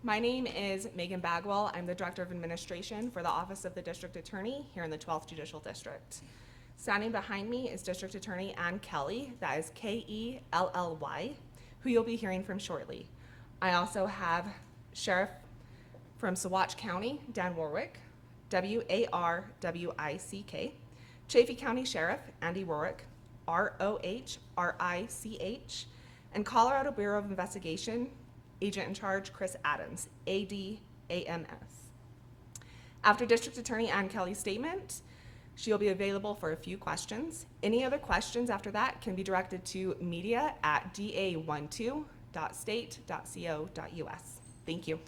My name is Megan Bagwell. I'm the Director of Administration for the Office of the District Attorney here in the 12th Judicial District. Standing behind me is District Attorney Ann Kelly, that is Kelly, who you'll be hearing from shortly. I also have Sheriff from Saguache County, Dan Warwick, Warwick, Chaffee County Sheriff, Andy Rorick, Rohrich, and Colorado Bureau of Investigation, Agent in Charge, Chris Adams, ADAMS. After District Attorney Ann Kelly's statement, she'll be available for a few questions. Any other questions after that can be directed to media@da12.state.co.us. Thank you.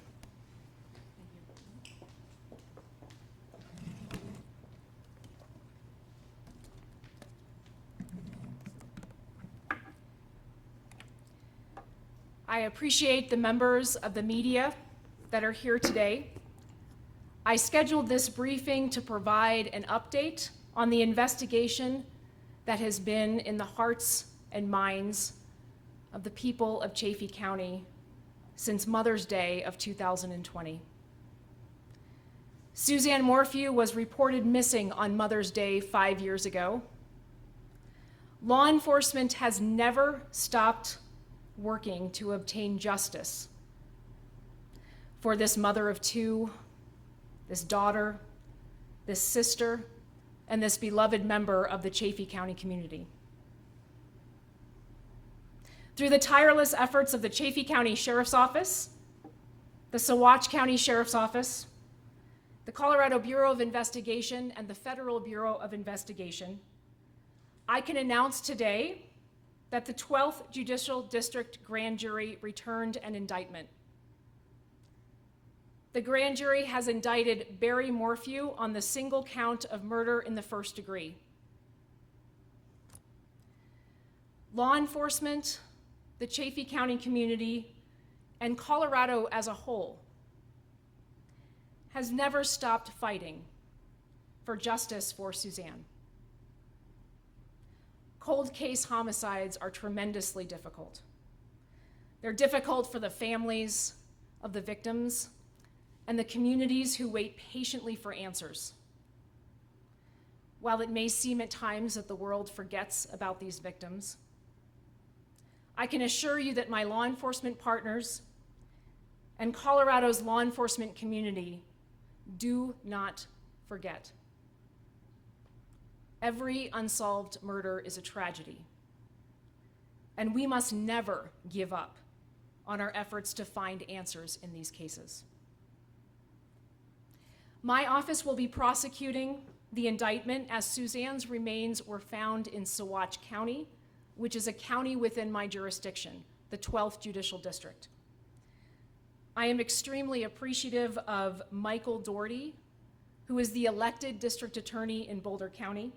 I appreciate the members of the media that are here today. I scheduled this briefing to provide an update on the investigation that has been in the hearts and minds of the people of Chaffee County since Mother's Day of 2020. Suzanne Morphew was reported missing on Mother's Day 5 years ago. Law enforcement has never stopped working to obtain justice for this mother of two, this daughter, this sister, and this beloved member of the Chaffee County community. Through the tireless efforts of the Chaffee County Sheriff's Office, the Saguache County Sheriff's Office, the Colorado Bureau of Investigation, and the Federal Bureau of Investigation, I can announce today that the 12th Judicial District Grand Jury returned an indictment. The grand jury has indicted Barry Morphew on the single count of murder in the first degree. Law enforcement, the Chaffee County community, and Colorado as a whole has never stopped fighting for justice for Suzanne. Cold case homicides are tremendously difficult. They're difficult for the families of the victims and the communities who wait patiently for answers. While it may seem at times that the world forgets about these victims, I can assure you that my law enforcement partners and Colorado's law enforcement community do not forget. Every unsolved murder is a tragedy, and we must never give up on our efforts to find answers in these cases. My office will be prosecuting the indictment as Suzanne's remains were found in Saguache County, which is a county within my jurisdiction, the 12th Judicial District. I am extremely appreciative of Michael Doherty, who is the elected district attorney in Boulder County.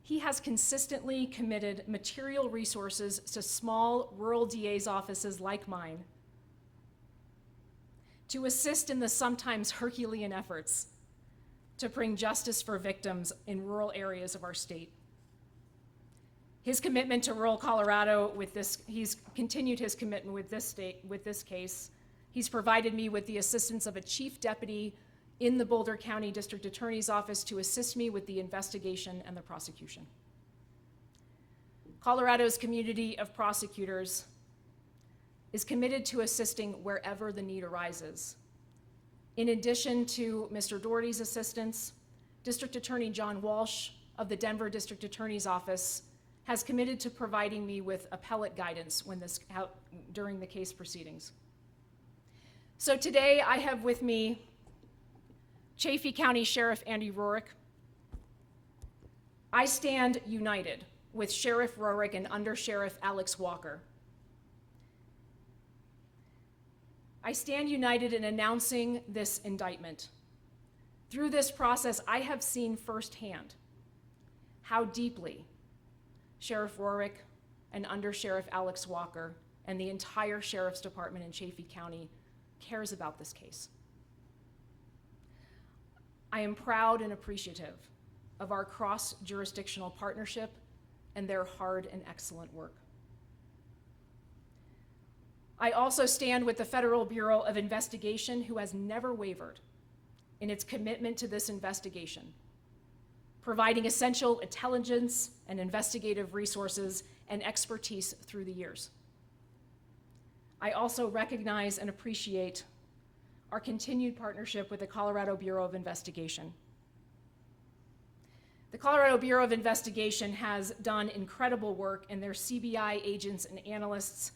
He has consistently committed material resources to small rural DA's offices like mine to assist in the sometimes Herculean efforts to bring justice for victims in rural areas of our state. His commitment to rural Colorado he's continued his commitment with this case. He's provided me with the assistance of a chief deputy in the Boulder County District Attorney's Office to assist me with the investigation and the prosecution. Colorado's community of prosecutors is committed to assisting wherever the need arises. In addition to Mr. Doherty's assistance, District Attorney John Walsh of the Denver District Attorney's Office has committed to providing me with appellate guidance during the case proceedings. So today I have with me Chaffee County Sheriff Andy Rorick. I stand united with Sheriff Rorick and Under Sheriff Alex Walker. I stand united in announcing this indictment. Through this process, I have seen firsthand how deeply Sheriff Rorick and Under Sheriff Alex Walker and the entire Sheriff's Department in Chaffee County cares about this case. I am proud and appreciative of our cross-jurisdictional partnership and their hard and excellent work. I also stand with the Federal Bureau of Investigation, who has never wavered in its commitment to this investigation, providing essential intelligence and investigative resources and expertise through the years. I also recognize and appreciate our continued partnership with the Colorado Bureau of Investigation. The Colorado Bureau of Investigation has done incredible work, and their CBI agents and analysts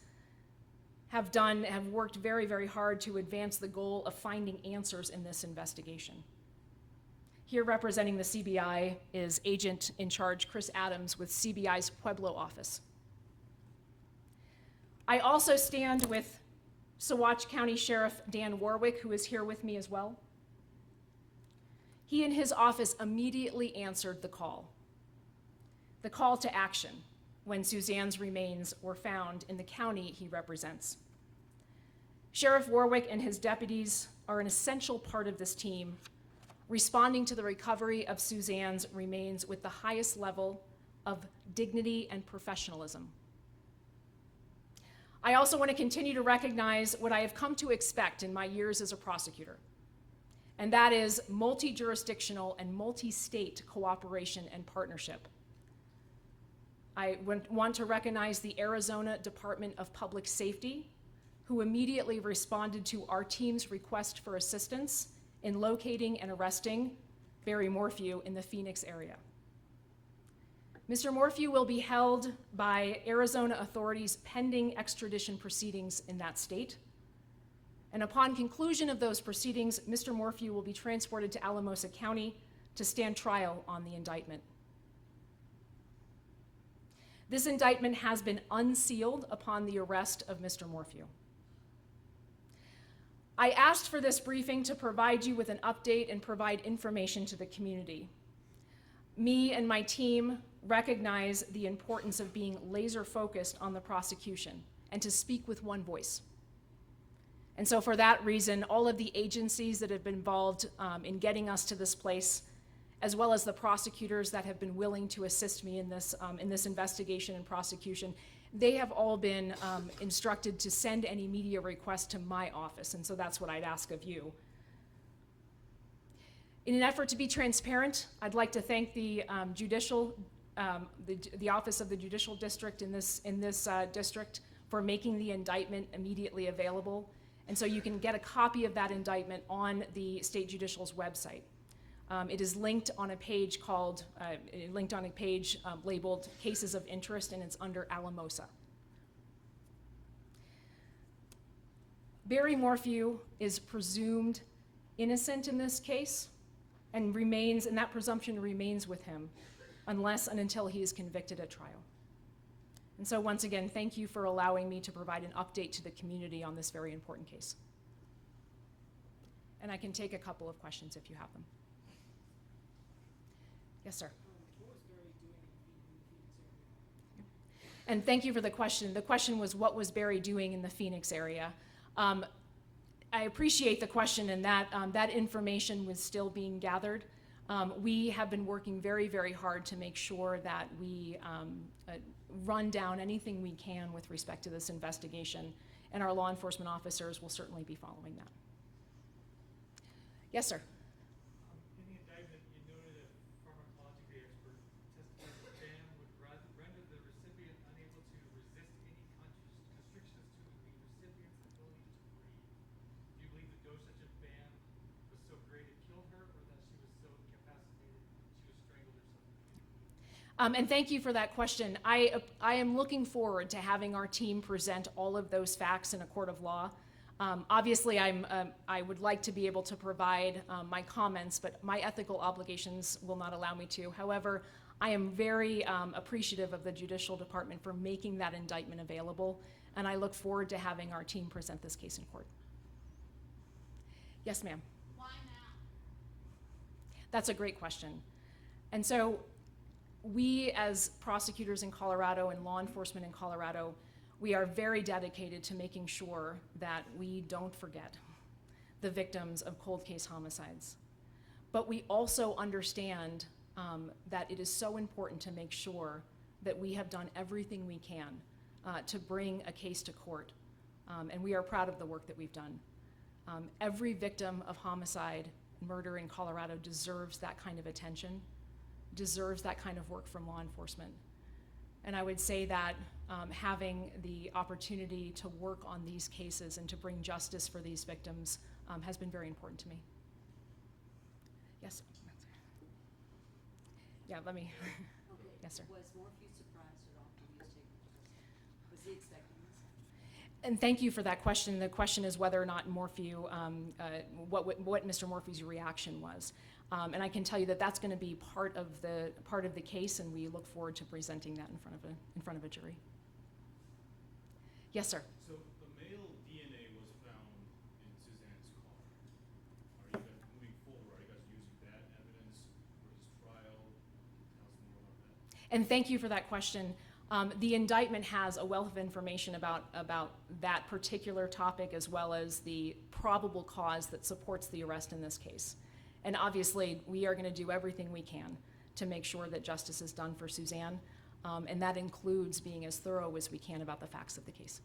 have worked very, very hard to advance the goal of finding answers in this investigation. Here representing the CBI is Agent in Charge Chris Adams with CBI's Pueblo office. I also stand with Saguache County Sheriff Dan Warwick, who is here with me as well. He and his office immediately answered the call to action, when Suzanne's remains were found in the county he represents. Sheriff Warwick and his deputies are an essential part of this team, responding to the recovery of Suzanne's remains with the highest level of dignity and professionalism. I also want to continue to recognize what I have come to expect in my years as a prosecutor, and that is multi-jurisdictional and multi-state cooperation and partnership. I want to recognize the Arizona Department of Public Safety, who immediately responded to our team's request for assistance in locating and arresting Barry Morphew in the Phoenix area. Mr. Morphew will be held by Arizona authorities pending extradition proceedings in that state. And upon conclusion of those proceedings, Mr. Morphew will be transported to Alamosa County to stand trial on the indictment. This indictment has been unsealed upon the arrest of Mr. Morphew. I asked for this briefing to provide you with an update and provide information to the community. Me and my team recognize the importance of being laser focused on the prosecution and to speak with one voice. And so for that reason, all of the agencies that have been involved in getting us to this place, as well as the prosecutors that have been willing to assist me in this investigation and prosecution, they have all been instructed to send any media requests to my office, and so that's what I'd ask of you. In an effort to be transparent, I'd like to thank the the Office of the Judicial District in this district for making the indictment immediately available, and so you can get a copy of that indictment on the State Judicial's website. It is linked on a page labeled Cases of Interest, and it's under Alamosa. Barry Morphew is presumed innocent in this case, and that presumption remains with him unless and until he is convicted at trial. And so once again, thank you for allowing me to provide an update to the community on this very important case. And I can take a couple of questions if you have them. Yes, sir. What was Barry doing in the Phoenix area? And thank you for the question. The question was, what was Barry doing in the Phoenix area? I appreciate the question, and that information was still being gathered. We have been working very, very hard to make sure that we run down anything we can with respect to this investigation, and our law enforcement officers will certainly be following that. Yes, sir. In the indictment, you noted a pharmacology expert testified that ban would render the recipient unable to resist any constrictions to the recipient's ability to breathe. Do you believe the dosage of ban was so great it killed her, or that she was so incapacitated she was strangled herself? And thank you for that question. I am looking forward to having our team present all of those facts in a court of law. Obviously, I would like to be able to provide my comments, but my ethical obligations will not allow me to. However, I am very appreciative of the Judicial Department for making that indictment available, and I look forward to having our team present this case in court. Yes, ma'am. Why now? That's a great question. And so we, as prosecutors in Colorado and law enforcement in Colorado, we are very dedicated to making sure that we don't forget the victims of cold case homicides. But we also understand that it is so important to make sure that we have done everything we can to bring a case to court And we are proud of the work that we've done. Every victim of homicide, murder in Colorado deserves that kind of attention, deserves that kind of work from law enforcement. And I would say that having the opportunity to work on these cases and to bring justice for these victims has been very important to me. Yes? Yeah, let me. Okay. Yes, sir. Was Morphew surprised at all when he was taken to custody? Was he expecting this? And thank you for that question. The question is whether or not Morphew, what Mr. Morphew's reaction was. And I can tell you that that's going to be part of the case, and we look forward to presenting that in front of a jury. Yes, sir. So the male DNA was found in Suzanne's car. Are you guys moving forward? Are you guys using that evidence for his trial? Tell us more about that. And thank you for that question. The indictment has a wealth of information about that particular topic, as well as the probable cause that supports the arrest in this case. And obviously, we are going to do everything we can to make sure that justice is done for Suzanne, and that includes being as thorough as we can about the facts of the case.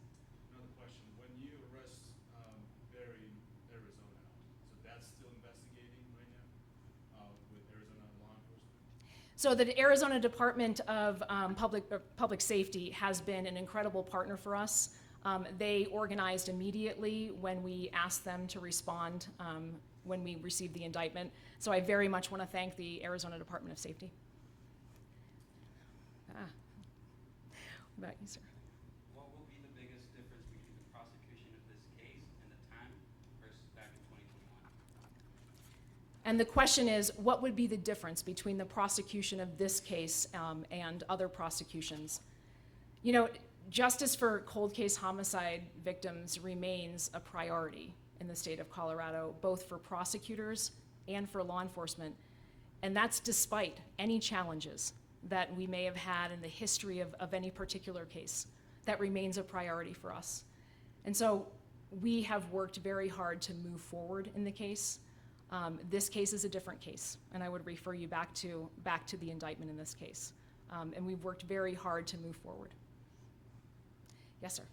Another question. When you arrest Barry in Arizona, so that's still investigating right now with Arizona law enforcement? So the Arizona Department of Public Safety has been an incredible partner for us. They organized immediately when we asked them to respond when we received the indictment. So I very much want to thank the Arizona Department of Safety. What about you, sir? What will be the biggest difference between the prosecution of this case and the time versus back in 2021? And the question is, what would be the difference between the prosecution of this case and other prosecutions? You know, justice for cold case homicide victims remains a priority in the state of Colorado, both for prosecutors and for law enforcement. And that's despite any challenges that we may have had in the history of any particular case. That remains a priority for us. And so we have worked very hard to move forward in the case. This case is a different case, and I would refer you back to the indictment in this case. And we've worked very hard to move forward. Yes, sir.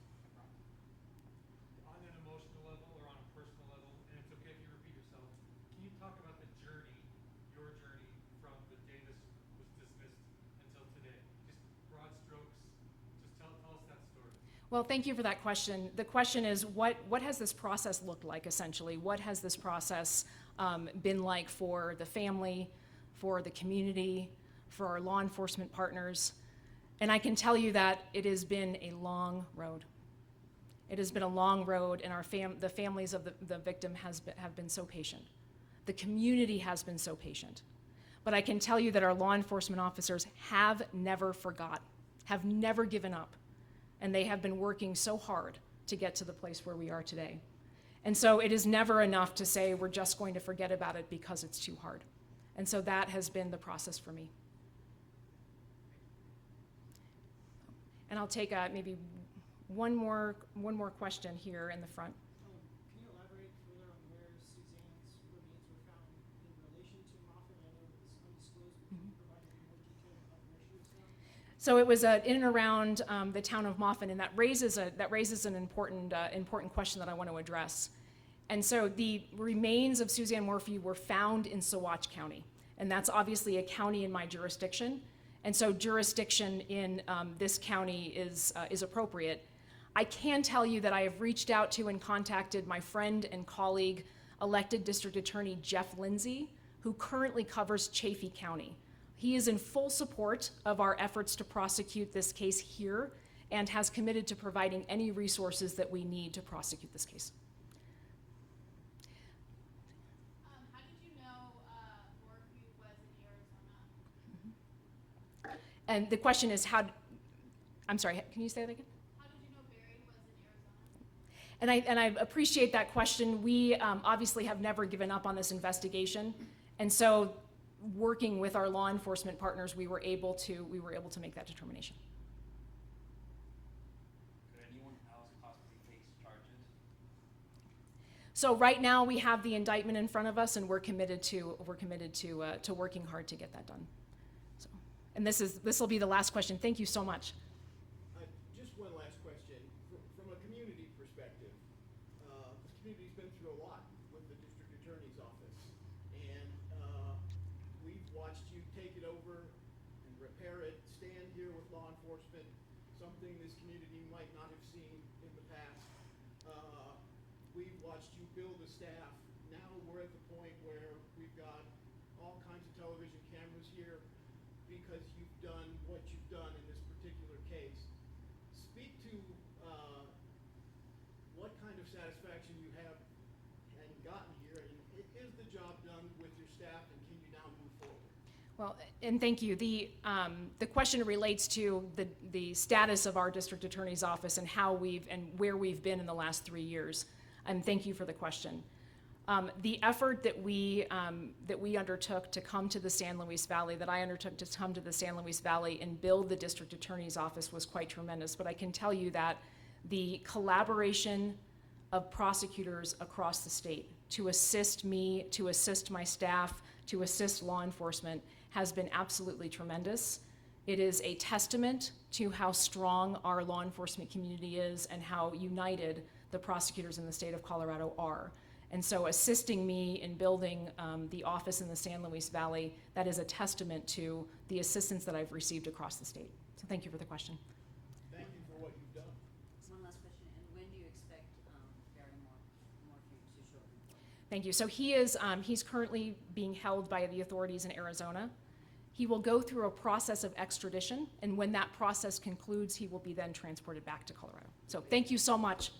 On an emotional level or on a personal level, and it's okay if you repeat yourself, can you talk about the journey, your journey from the day this was dismissed until today? Just broad strokes, just tell us that story. Well, thank you for that question. The question is, what has this process looked like, essentially? What has this process been like for the family, for the community, for our law enforcement partners? And I can tell you that it has been a long road. It has been a long road, and the families of the victim have been so patient. The community has been so patient. But I can tell you that our law enforcement officers have never forgot, have never given up, and they have been working so hard to get to the place where we are today. And so it is never enough to say we're just going to forget about it because it's too hard. And so that has been the process for me. And I'll take maybe one more question here in the front. Can you elaborate further on where Suzanne's remains were found in relation to Moffett? I know it was undisclosed, but can you provide any more detail about where she was found? So it was in and around the town of Moffett, and that raises an important question that I want to address. And so the remains of Suzanne Morphew were found in Saguache County, and that's obviously a county in my jurisdiction. And so jurisdiction in this county is appropriate. I can tell you that I have reached out to and contacted my friend and colleague, elected District Attorney Jeff Lindsay, who currently covers Chaffee County. He is in full support of our efforts to prosecute this case here and has committed to providing any resources that we need to prosecute this case. How did you know Morphew was in Arizona? And the question is I'm sorry, can you say that again? How did you know Barry was in Arizona? And I appreciate that question. We obviously have never given up on this investigation. And so working with our law enforcement partners, we were able to make that determination. Could anyone else possibly face charges? So right now we have the indictment in front of us, and we're committed to working hard to get that done. So, and this will be the last question. Thank you so much. Just one last question. From a community perspective, through a lot with the district attorney's office. And we've watched you take it over and repair it, stand here with law enforcement, something this community might not have seen in the past. We've watched you build a staff. Now we're at the point where we've got all kinds of television cameras here because you've done what you've done in this particular case. Speak to what kind of satisfaction you have and gotten here, and is the job done with your staff, and can you now move forward? Well, and thank you. The question relates to the status of our district attorney's office and how and where we've been in the last 3 years. And thank you for the question. The effort that we undertook to come to the San Luis Valley, that I undertook to come to the San Luis Valley and build the district attorney's office was quite tremendous. But I can tell you that the collaboration of prosecutors across the state to assist me, to assist my staff, to assist law enforcement has been absolutely tremendous. It is a testament to how strong our law enforcement community is and how united the prosecutors in the state of Colorado are. And so assisting me in building the office in the San Luis Valley, that is a testament to the assistance that I've received across the state. So thank you for the question. Thank you for what you've done. One last question, and when do you expect Barry Morphew to show up in court? Thank you. So he's currently being held by the authorities in Arizona. He will go through a process of extradition, and when that process concludes, he will be then transported back to Colorado. So thank you so much.